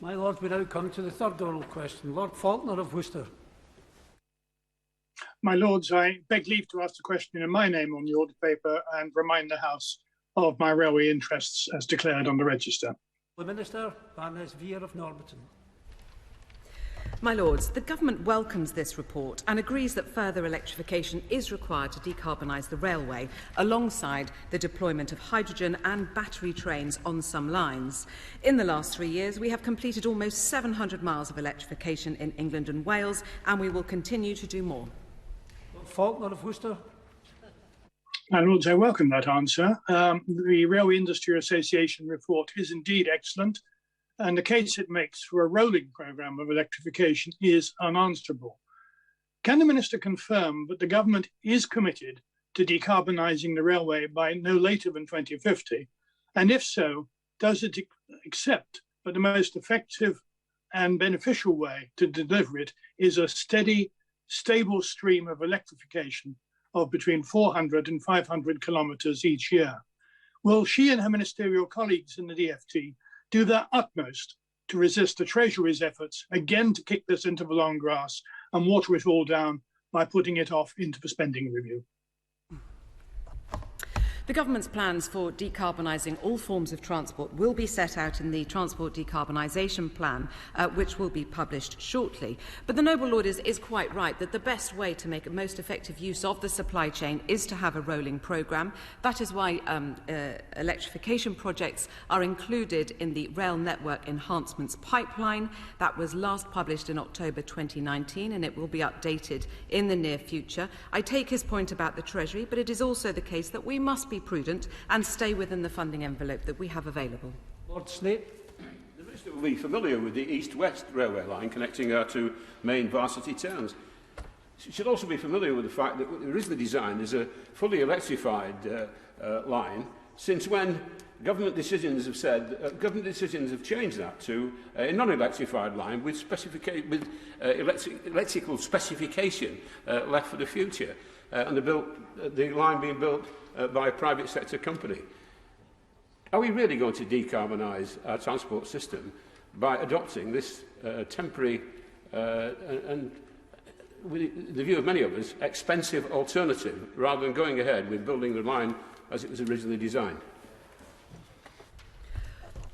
My Lord, we now come to the third oral question. Lord Faulkner of Worcester. My Lords, I beg leave to ask the question in my name on the order paper and remind the House of my railway interests as declared on the register. The Minister, Baroness Veer of Norbiton. My Lords, the Government welcomes this report and agrees that further electrification is required to decarbonise the railway, alongside the deployment of hydrogen and battery trains on some lines. In the last 3 years, we have completed almost 700 miles of electrification in England and Wales, and we will continue to do more. Faulkner of Worcester. My Lords, I welcome that answer. The Railway Industry Association report is indeed excellent, and the case it makes for a rolling programme of electrification is unanswerable. Can the Minister confirm that the Government is committed to decarbonising the railway by no later than 2050? And if so, does it accept that the most effective and beneficial way to deliver it is a steady, stable stream of electrification of between 400 and 500 kilometres each year? Will she and her ministerial colleagues in the DfT do their utmost to resist the Treasury's efforts again to kick this into the long grass and water it all down by putting it off into the spending review? The Government's plans for decarbonising all forms of transport will be set out in the Transport Decarbonisation Plan, which will be published shortly. But the Noble Lord is quite right that the best way to make a most effective use of the supply chain is to have a rolling programme. That is why electrification projects are included in the Rail Network Enhancements Pipeline. That was last published in October 2019, and it will be updated in the near future. I take his point about the Treasury, but it is also the case that we must be prudent and stay within the funding envelope that we have available. Lord Snape. The Minister will be familiar with the East-West railway line connecting our two main varsity towns. She should also be familiar with the fact that there is the design as a fully electrified line, since when government decisions have said government decisions have changed that to a non-electrified line with electrical specification left for the future, and the line being built by a private sector company. Are we really going to decarbonise our transport system by adopting this temporary and, with the view of many of us, expensive alternative, rather than going ahead with building the line as it was originally designed?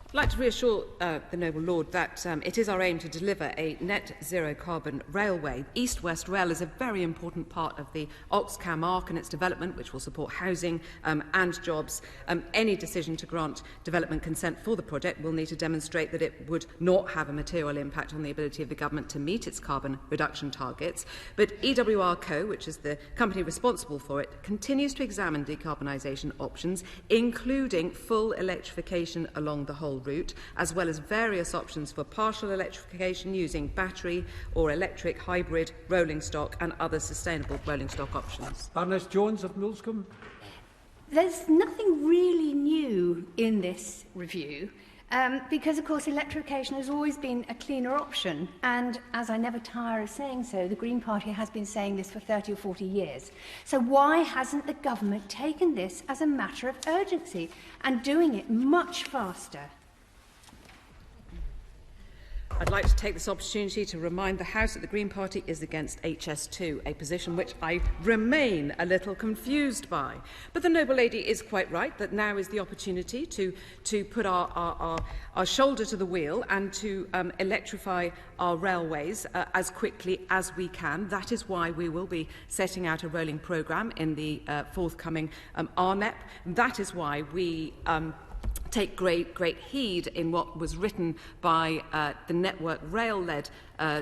I'd like to reassure the Noble Lord that it is our aim to deliver a net zero carbon railway. East-West Rail is a very important part of the Oxcam arc and its development, which will support housing and jobs. Any decision to grant development consent for the project will need to demonstrate that it would not have a material impact on the ability of the government to meet its carbon reduction targets. But EWR Co, which is the company responsible for it, continues to examine decarbonisation options, including full electrification along the whole route, as well as various options for partial electrification using battery or electric hybrid rolling stock and other sustainable rolling stock options. Baroness Jones of Millscombe. There's nothing really new in this review because, of course, electrification has always been a cleaner option. And as I never tire of saying so, the Green Party has been saying this for 30 or 40 years. So why hasn't the government taken this as a matter of urgency and doing it much faster? I'd like to take this opportunity to remind the House that the Green Party is against HS2, a position which I remain a little confused by. But the Noble Lady is quite right that now is the opportunity to put our shoulder to the wheel and to electrify our railways as quickly as we can. That is why we will be setting out a rolling programme in the forthcoming RNEP. That is why we take great heed in what was written by the Network Rail-led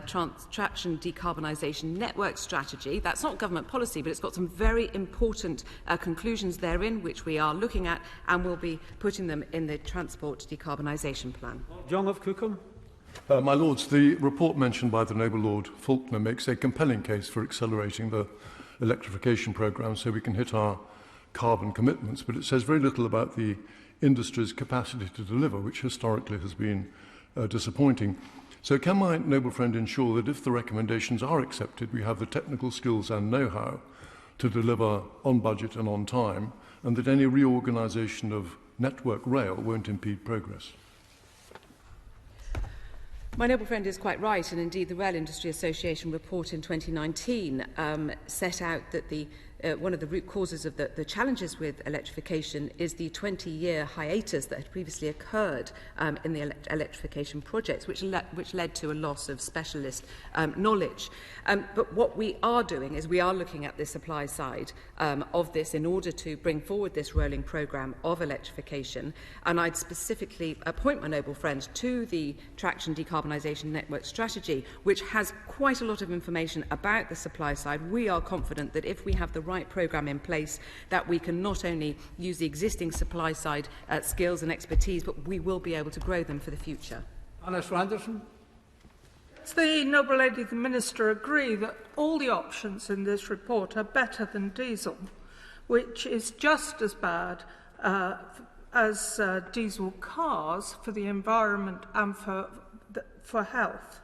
Traction Decarbonisation Network Strategy. That's not government policy, but it's got some very important conclusions therein, which we are looking at and will be putting them in the Transport Decarbonisation Plan. John of Cookham. My Lords, the report mentioned by the Noble Lord Faulkner makes a compelling case for accelerating the electrification programme so we can hit our carbon commitments, but it says very little about the industry's capacity to deliver, which historically has been disappointing. So can my noble friend ensure that if the recommendations are accepted, we have the technical skills and know-how to deliver on budget and on time, and that any reorganisation of Network Rail won't impede progress? My noble friend is quite right, and indeed the Rail Industry Association report in 2019 set out that one of the root causes of the challenges with electrification is the 20-year hiatus that had previously occurred in the electrification projects, which led to a loss of specialist knowledge. But what we are doing is we are looking at the supply side of this in order to bring forward this rolling programme of electrification. And I'd specifically point my noble friend to the Traction Decarbonisation Network Strategy, which has quite a lot of information about the supply side. We are confident that if we have the right programme in place, that we can not only use the existing supply side skills and expertise, but we will be able to grow them for the future. Alice Randerson. Does the Noble Lady the Minister agree that all the options in this report are better than diesel, which is just as bad as diesel cars for the environment and for health?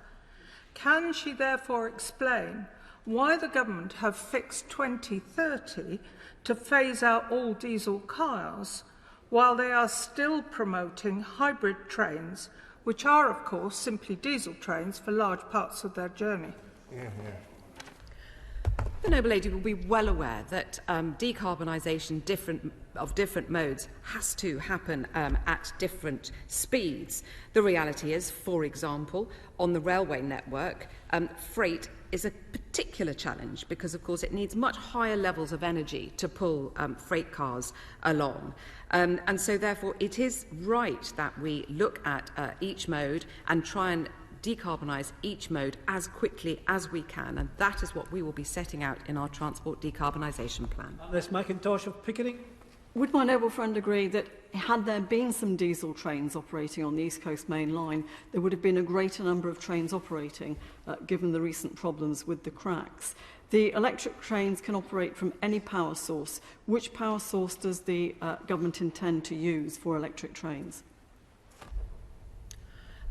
Can she therefore explain why the government have fixed 2030 to phase out all diesel cars while they are still promoting hybrid trains, which are, of course, simply diesel trains for large parts of their journey? The noble lady will be well aware that decarbonisation of different modes has to happen at different speeds. The reality is, for example, on the railway network, freight is a particular challenge because, of course, it needs much higher levels of energy to pull freight cars along. And so, therefore, it is right that we look at each mode and try and decarbonise each mode as quickly as we can, and that is what we will be setting out in our transport decarbonisation plan. Alice McIntosh of Pickering. Would my noble friend agree that had there been some diesel trains operating on the East Coast Main Line, there would have been a greater number of trains operating, given the recent problems with the cracks? The electric trains can operate from any power source. Which power source does the government intend to use for electric trains?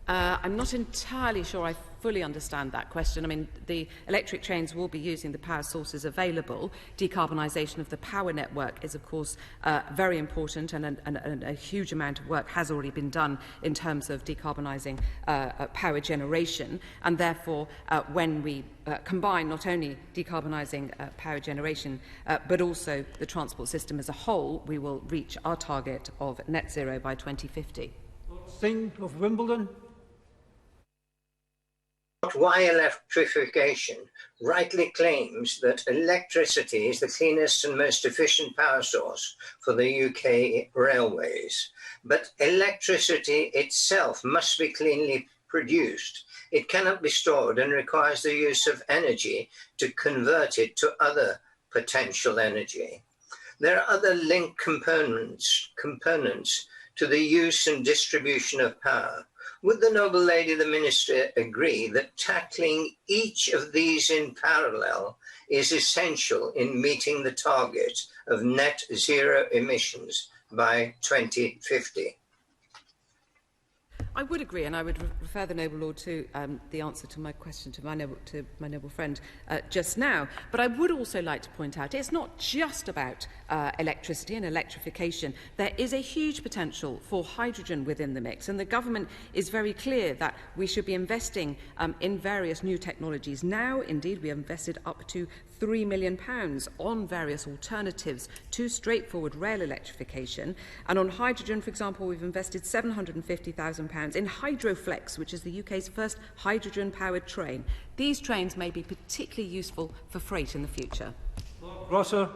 I'm not entirely sure I fully understand that question. I mean, the electric trains will be using the power sources available. Decarbonisation of the power network is, of course, very important, and a huge amount of work has already been done in terms of decarbonising power generation. And therefore, when we combine not only decarbonising power generation, but also the transport system as a whole, we will reach our target of net zero by 2050. Singh of Wimbledon. Why Electrification rightly claims that electricity is the cleanest and most efficient power source for the UK railways. But electricity itself must be cleanly produced. It cannot be stored and requires the use of energy to convert it to other potential energy. There are other linked components to the use and distribution of power. Would the noble lady, the Minister, agree that tackling each of these in parallel is essential in meeting the target of net zero emissions by 2050? I would agree, and I would refer the noble lord to the answer to my question to my noble friend just now. But I would also like to point out it's not just about electricity and electrification. There is a huge potential for hydrogen within the mix, and the government is very clear that we should be investing in various new technologies. Now, indeed, we have invested up to £3 million on various alternatives to straightforward rail electrification. And on hydrogen, for example, we've invested £750,000 in Hydroflex, which is the UK's first hydrogen-powered train. These trains may be particularly useful for freight in the future. Rosser.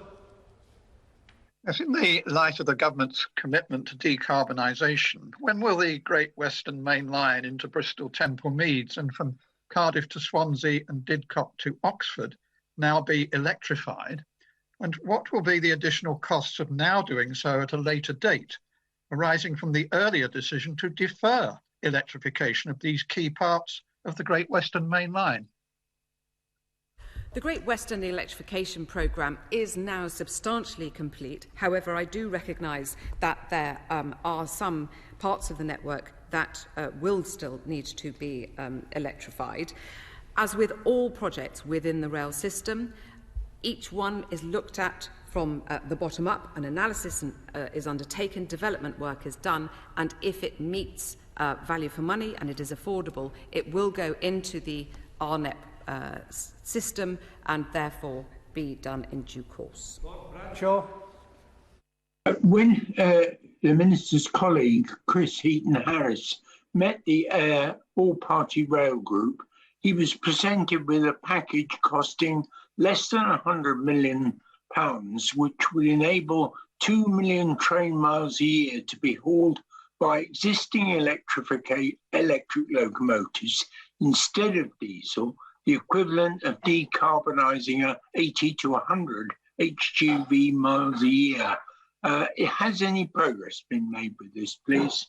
Yes, in the light of the government's commitment to decarbonisation, when will the Great Western Main Line into Bristol Temple Meads and from Cardiff to Swansea and Didcot to Oxford now be electrified? And what will be the additional costs of now doing so at a later date, arising from the earlier decision to defer electrification of these key parts of the Great Western Main Line? The Great Western Electrification Programme is now substantially complete. However, I do recognise that there are some parts of the network that will still need to be electrified. As with all projects within the rail system, each one is looked at from the bottom up. An analysis is undertaken, development work is done, and if it meets value for money and it is affordable, it will go into the RNEP system and therefore be done in due course. Bradshaw. When the Minister's colleague, Chris Heaton-Harris, met the all-party rail group, he was presented with a package costing less than £100 million, which would enable 2 million train miles a year to be hauled by existing electric locomotives instead of diesel, the equivalent of decarbonising 80 to 100 HGV miles a year. Has any progress been made with this, please?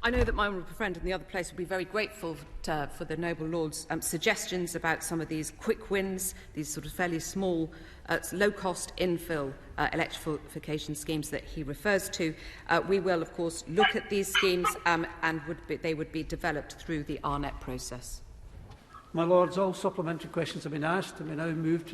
I know that my honourable friend in the other place would be very grateful for the Noble Lord's suggestions about some of these quick wins, these sort of fairly small, low-cost infill electrification schemes that he refers to. We will, of course, look at these schemes and they would be developed through the RNEP process. My Lords, all supplementary questions have been asked and we now move to the